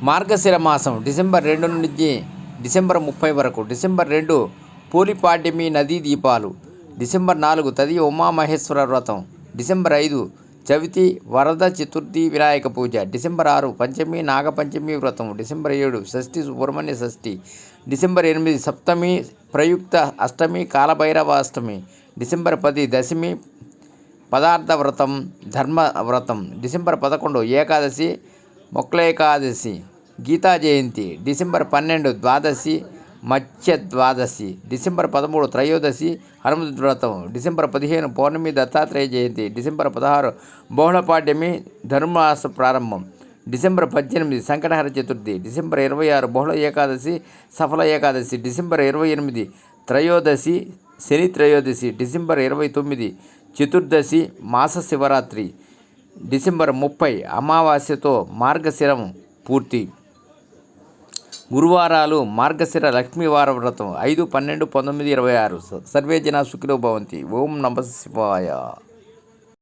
మార్గశిర మాసం డిసెంబర్ 2 నుంచి డిసెంబర్ 30 వరకు. డిసెంబర్ 2 పూలిపాడ్యమి నదీ దీపాలు. డిసెంబర్ 4 తదియ ఉమామహేశ్వర వ్రతం. డిసెంబర్ 5 చవితి వరద చతుర్థి వినాయక పూజ. డిసెంబర్ 6 పంచమి నాగపంచమి వ్రతం. డిసెంబర్ 7 షష్ఠి సుబ్రహ్మణ్య షష్ఠి. డిసెంబర్ 8 సప్తమి ప్రయుక్త అష్టమి కాలభైరవాష్టమి. డిసెంబర్ 10 దశమి పదార్థ వ్రతం ధర్మ వ్రతం. డిసెంబర్ 11 ఏకాదశి మొక్లేకాదశి గీతా జయంతి. డిసెంబర్ 12 ద్వాదశి మత్స్య ద్వాదశి. డిసెంబర్ 13 త్రయోదశి హనుమద్ వ్రతం. డిసెంబర్ 15 పౌర్ణమి దత్తాత్రేయ జయంతి. డిసెంబర్ 16 బహుళపాడ్యమి ధనుర్మాస ప్రారంభం. డిసెంబర్ 18 సంకటహర చతుర్థి. డిసెంబర్ 26 బహుళ ఏకాదశి సఫల ఏకాదశి. డిసెంబర్ 28 త్రయోదశి శని త్రయోదశి. డిసెంబర్ 29 చతుర్దశి మాస శివరాత్రి. డిసెంబర్ 30 అమావాస్యతో మార్గశిరం పూర్తి. గురువారాలు మార్గశిర లక్ష్మీవార వ్రతం 5, 12, 19, 26. సర్వే జనా సుఖినో భవంతి. ఓం నమః శివాయ.